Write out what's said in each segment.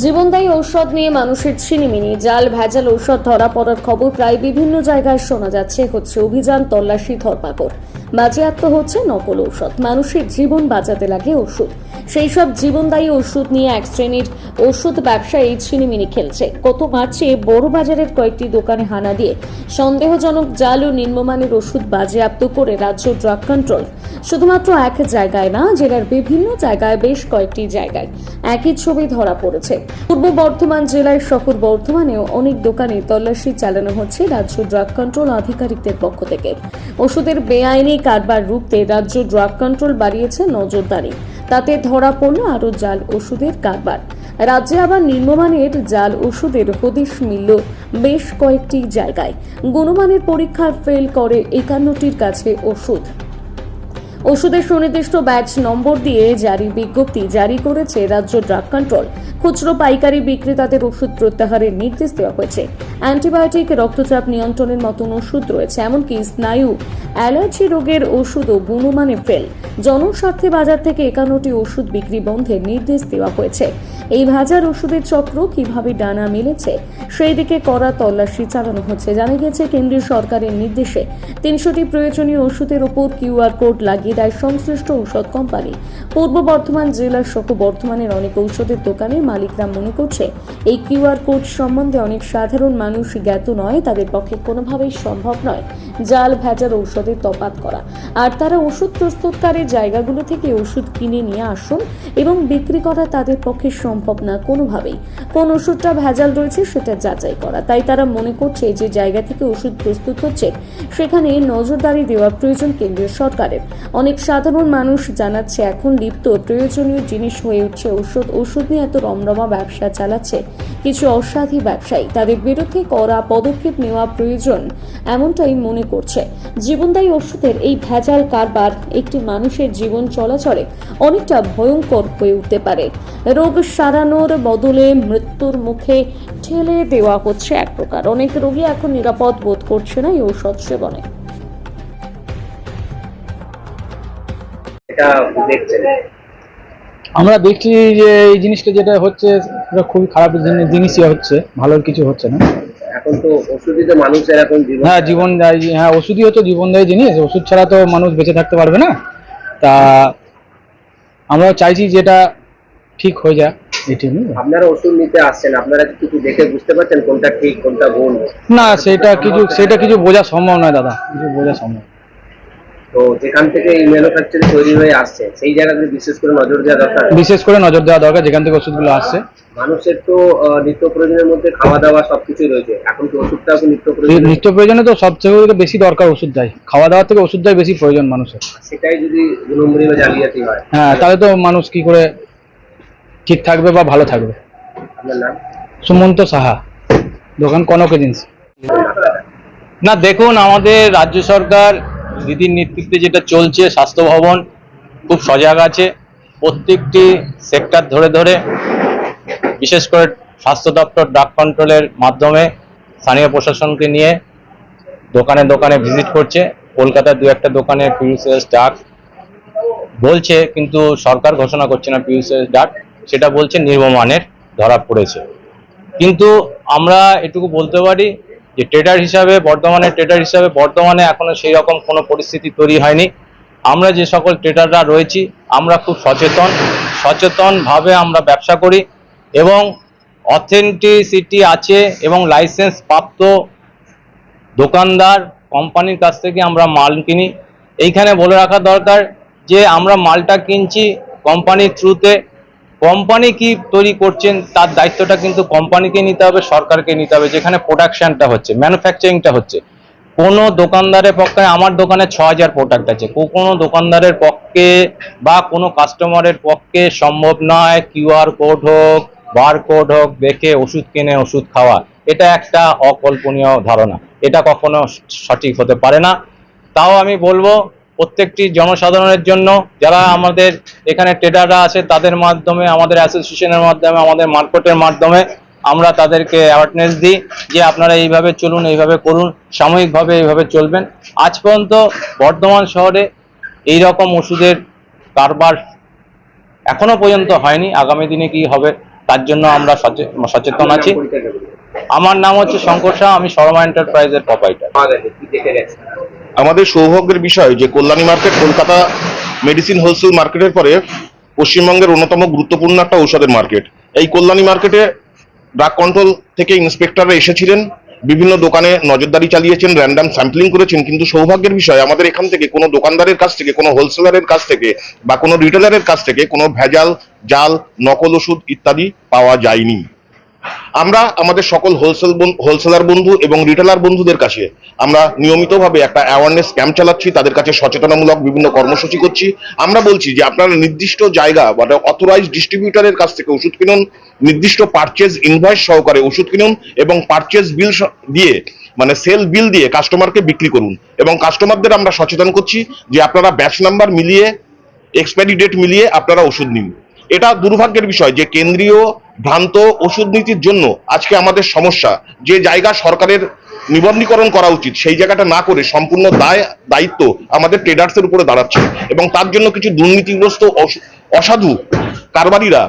জীবনদায়ী ঔষধ নিয়ে মানুষের ছিনিমিনি, জাল ভেজাল ঔষধ ধরা পড়ার খবর প্রায় বিভিন্ন জায়গায় শোনা যাচ্ছে। হচ্ছে অভিযান, তল্লাশি, ধরপাকড়। বাজেয়াপ্ত হচ্ছে নকল ঔষধ। মানুষের জীবন বাঁচাতে লাগে ওষুধ। সেই সব জীবনদায়ী ওষুধ নিয়ে এক শ্রেণীর ওষুধ ব্যবসায়ী ছিনিমিনি খেলছে। গত মার্চে বড় বাজারের কয়েকটি দোকানে হানা দিয়ে সন্দেহজনক জাল ও নিম্নমানের ওষুধ বাজেয়াপ্ত করে রাজ্য ড্রাগ কন্ট্রোল। শুধুমাত্র এক জায়গায় না, জেলার বিভিন্ন জায়গায়, বেশ কয়েকটি জায়গায় একই ছবি ধরা পড়েছে। পূর্ব বর্ধমান জেলায় শহর বর্ধমানেও অনেক দোকানে তল্লাশি চালানো হচ্ছে রাজ্য ড্রাগ কন্ট্রোল আধিকারিকদের পক্ষ থেকে। ওষুধের বেআইনি কারবার রুখতে রাজ্য ড্রাগ কন্ট্রোল বাড়িয়েছে নজরদারি। তাতে ধরা পড়ল আরও জাল ওষুধের কারবার। রাজ্যে আবার নিম্নমানের জাল ওষুধের হদিশ মিলল বেশ কয়েকটি জায়গায়। গুণমানের পরীক্ষায় ফেল করে 51টির কাছে ওষুধ। ওষুধের সুনির্দিষ্ট ব্যাচ নম্বর দিয়ে জারি বিজ্ঞপ্তি জারি করেছে রাজ্য ড্রাগ কন্ট্রোল। খুচরো পাইকারি বিক্রেতাদের ওষুধ প্রত্যাহারের নির্দেশ দেওয়া হয়েছে। অ্যান্টিবায়োটিক, রক্তচাপ নিয়ন্ত্রণের মতন ওষুধ রয়েছে, এমনকি স্নায়ু অ্যালার্জি রোগের ওষুধও গুণমানে ফেল। জনস্বার্থে বাজার থেকে 51টি ওষুধ বিক্রি বন্ধের নির্দেশ দেওয়া হয়েছে। এই ভাজার ওষুধের চক্র কিভাবে ডানা মেলেছে সেই দিকে কড়া তল্লাশি চালানো হচ্ছে। জানা গেছে, কেন্দ্রীয় সরকারের নির্দেশে 300টি প্রয়োজনীয় ওষুধের ওপর কিউআর কোড লাগিয়ে দেয় সংশ্লিষ্ট ঔষধ কোম্পানি। পূর্ব বর্ধমান জেলার সহ বর্ধমানের অনেক ঔষধের দোকানের মালিকরা মনে করছে এই কিউআর কোড সম্বন্ধে অনেক সাধারণ মানুষ জ্ঞাত নয়। তাদের পক্ষে কোনোভাবেই সম্ভব নয় জাল ভেজাল ঔষধের তফাৎ করা। আর তারা ওষুধ প্রস্তুতকারী জায়গাগুলো থেকে ওষুধ কিনে নিয়ে আসুন এবং বিক্রি করা তাদের পক্ষে সম্ভব না কোনোভাবেই। কোন ওষুধটা ভেজাল রয়েছে সেটা যাচাই করা। তাই তারা মনে করছে যে জায়গা থেকে ওষুধ প্রস্তুত হচ্ছে সেখানে নজরদারি দেওয়া প্রয়োজন কেন্দ্রীয় সরকারের। অনেক সাধারণ মানুষ জানাচ্ছে, এখন লিপ্ত প্রয়োজনীয় জিনিস হয়ে উঠছে ওষুধ। ওষুধ নিয়ে এত রমরমা ব্যবসা চালাচ্ছে কিছু অসাধু ব্যবসায়ী, তাদের বিরুদ্ধে কড়া পদক্ষেপ নেওয়া প্রয়োজন এমনটাই মনে করছে। জীবনদায়ী ওষুধের এই ভেজাল কারবার একটি মানুষের জীবন চলাচলে অনেকটা ভয়ঙ্কর হয়ে উঠতে পারে। রোগ সারানোর বদলে মৃত্যুর মুখে ঠেলে দেওয়া হচ্ছে এক প্রকার। অনেক রোগী এখন নিরাপদ বোধ করছে না এই ঔষধ সেবনে। আমরা দেখছি যে এই জিনিসটা যেটা হচ্ছে সেটা খুবই খারাপ জিনিসই হচ্ছে, ভালো কিছু হচ্ছে না। এখন তো ওষুধই তো মানুষের এখন জীবন। হ্যাঁ, জীবনদায়ী, হ্যাঁ ওষুধই হচ্ছে জীবনদায়ী জিনিস। ওষুধ ছাড়া তো মানুষ বেঁচে থাকতে পারবে না। তা আমরা চাইছি যেটা ঠিক হয়ে যায়। আপনারা ওষুধ নিতে আসছেন, আপনারা কিছু দেখে বুঝতে পারছেন কোনটা ঠিক কোনটা ভুল? না, সেটা কিছু বোঝা সম্ভব নয় দাদা, কিছু বোঝা সম্ভব। তো যেখান থেকে এই ম্যানুফ্যাকচারিং তৈরি হয়ে আসছে সেই জায়গাতে বিশেষ করে নজর দেওয়া দরকার। যেখান থেকে ওষুধগুলো আসছে। মানুষের তো নিত্য প্রয়োজনের মধ্যে খাওয়া দাওয়া সবকিছু রয়েছে, এখন তো ওষুধটাও নিত্য প্রয়োজনে তো সবচেয়ে বেশি দরকার ওষুধটাই। খাওয়া দাওয়া থেকে ওষুধটাই বেশি প্রয়োজন মানুষের। সেটাই যদি দু নম্বরী বা জালিয়াতি হয়, হ্যাঁ, তাহলে তো মানুষ কি করে ঠিক থাকবে বা ভালো থাকবে। আপনার নাম? সুমন্ত সাহা, দোকান কনক এজেন্সি। না, দেখুন, আমাদের রাজ্য সরকার দিদির নেতৃত্বে যেটা চলছে, স্বাস্থ্য ভবন খুব সজাগ আছে। প্রত্যেকটি সেক্টর ধরে ধরে, বিশেষ করে স্বাস্থ্য দপ্তর ড্রাগ কন্ট্রোলের মাধ্যমে স্থানীয় প্রশাসনকে নিয়ে দোকানে দোকানে ভিজিট করছে। কলকাতার দু একটা দোকানে পিউসিএস ড্রাগ বলছে, কিন্তু সরকার ঘোষণা করছে না পিউসিএস ড্রাগ, সেটা বলছে নিম্নমানের ধরা পড়েছে। কিন্তু আমরা এটুকু বলতে পারি যে ট্রেডার হিসাবে বর্তমানে এখনো সেই রকম কোনো পরিস্থিতি তৈরি হয়নি। আমরা যে সকল ট্রেডাররা রয়েছি আমরা খুব সচেতনভাবে আমরা ব্যবসা করি এবং অথেন্টিসিটি আছে এবং লাইসেন্স প্রাপ্ত দোকানদার কোম্পানির কাছ থেকে আমরা মাল কিনি। এইখানে বলে রাখা দরকার যে আমরা মালটা কিনছি কোম্পানির থ্রুতে। কোম্পানি কি তৈরি করছেন তার দায়িত্বটা কিন্তু কোম্পানিকে নিতে হবে, সরকারকে নিতে হবে। যেখানে প্রোডাকশনটা হচ্ছে, ম্যানুফ্যাকচারিংটা হচ্ছে, কোনো দোকানদারের পক্ষে, আমার দোকানে 6000 প্রোডাক্ট আছে, কোনো দোকানদারের পক্ষে বা কোনো কাস্টমারের পক্ষে সম্ভব নয় কিউআর কোড হোক, বার কোড হোক দেখে ওষুধ কিনে ওষুধ খাওয়া। এটা একটা অকল্পনীয় ধারণা, এটা কখনো সঠিক হতে পারে না। তাও আমি বলবো প্রত্যেকটি জনসাধারণের জন্য, যারা আমাদের এখানে ট্রেডাররা আছে তাদের মাধ্যমে, আমাদের অ্যাসোসিয়েশনের মাধ্যমে, আমাদের মার্কেটের মাধ্যমে আমরা তাদেরকে অ্যাওয়ারনেস দিই যে আপনারা এইভাবে চলুন, এইভাবে করুন, সাময়িকভাবে এইভাবে চলবেন। আজ পর্যন্ত বর্ধমান শহরে এই রকম ওষুধের কারবার এখনো পর্যন্ত হয়নি। আগামী দিনে কি হবে তার জন্য আমরা সচেতন আছি। পরিচয়টা বলুন। আমার নাম হচ্ছে শঙ্কর শাহ, আমি শর্মা এন্টারপ্রাইজের প্রোপাইটার। পাওয়া গেছে কি দেখে গেছে? আমাদের সৌভাগ্যের বিষয় যে Kalyani market Kolkata medicine wholesale মার্কেটের পরে পশ্চিমবঙ্গের অন্যতম গুরুত্বপূর্ণ একটা ঔষধের মার্কেট। এই কল্যাণী মার্কেটে ড্রাগ কন্ট্রোল থেকে ইন্সপেক্টররা এসেছিলেন, বিভিন্ন দোকানে নজরদারি চালিয়েছেন, র্যান্ডাম স্যাম্পলিং করেছেন, কিন্তু সৌভাগ্যের বিষয় আমাদের এখান থেকে কোনো দোকানদারের কাছ থেকে, কোনো হোলসেলারের কাছ থেকে বা কোনো রিটেলারের কাছ থেকে কোনো ভেজাল, জাল, নকল ওষুধ ইত্যাদি পাওয়া যায়নি। আমরা আমাদের সকল হোলসেলার বন্ধু এবং রিটেলার বন্ধুদের কাছে আমরা নিয়মিতভাবে একটা অ্যাওয়ারনেস ক্যাম্প চালাচ্ছি, তাদের কাছে সচেতনামূলক বিভিন্ন কর্মসূচি করছি। আমরা বলছি যে আপনারা নির্দিষ্ট জায়গা বা অথরাইজড ডিস্ট্রিবিউটরের কাছ থেকে ওষুধ কিনুন, নির্দিষ্ট পারচেজ ইনভয়েস সহকারে ওষুধ কিনুন এবং পারচেজ বিল দিয়ে মানে সেল বিল দিয়ে কাস্টমারকে বিক্রি করুন। এবং কাস্টমারদের আমরা সচেতন করছি যে আপনারা ব্যাচ নাম্বার মিলিয়ে, এক্সপায়ারি ডেট মিলিয়ে আপনারা ওষুধ নিন। এটা দুর্ভাগ্যের বিষয় যে কেন্দ্রীয় ভ্রান্ত ওষুধ নীতির জন্য আজকে আমাদের সমস্যা। যে জায়গা সরকারের নিবন্ধীকরণ করা উচিত সেই জায়গাটা না করে সম্পূর্ণ দায়িত্ব আমাদের ট্রেডার্সের উপরে দাঁড়াচ্ছে এবং তার জন্য কিছু দুর্নীতিগ্রস্ত অসাধু কারবারিরা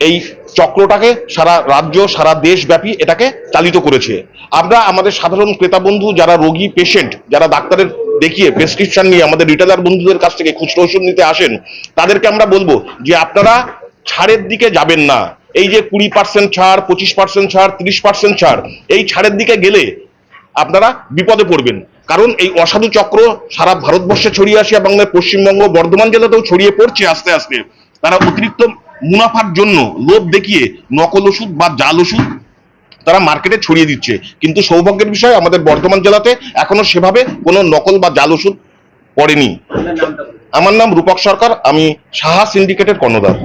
এই চক্রটাকে সারা রাজ্য, সারা দেশব্যাপী এটাকে চালিত করেছে। আমরা আমাদের সাধারণ ক্রেতা বন্ধু যারা রোগী, পেশেন্ট, যারা ডাক্তারের দেখিয়ে প্রেসক্রিপশন নিয়ে আমাদের রিটেলার বন্ধুদের কাছ থেকে খুচরো ওষুধ নিতে আসেন, তাদেরকে আমরা বলবো যে আপনারা ছাড়ের দিকে যাবেন না। এই যে 20% ছাড়, 25% ছাড়, 30% ছাড়, এই ছাড়ের দিকে গেলে আপনারা বিপদে পড়বেন। কারণ এই অসাধু চক্র সারা ভারতবর্ষে ছড়িয়ে আসে এবং পশ্চিমবঙ্গ, বর্ধমান জেলাতেও ছড়িয়ে পড়ছে আস্তে আস্তে। তারা অতিরিক্ত মুনাফার জন্য লোভ দেখিয়ে নকল ওষুধ বা জাল ওষুধ তারা মার্কেটে ছড়িয়ে দিচ্ছে। কিন্তু সৌভাগ্যের বিষয় আমাদের বর্ধমান জেলাতে এখনো সেভাবে কোনো নকল বা জাল ওষুধ পড়েনি। আপনার নামটা বলুন। আমার নাম রূপক সরকার, আমি সাহা সিন্ডিকেটের কর্ণধার।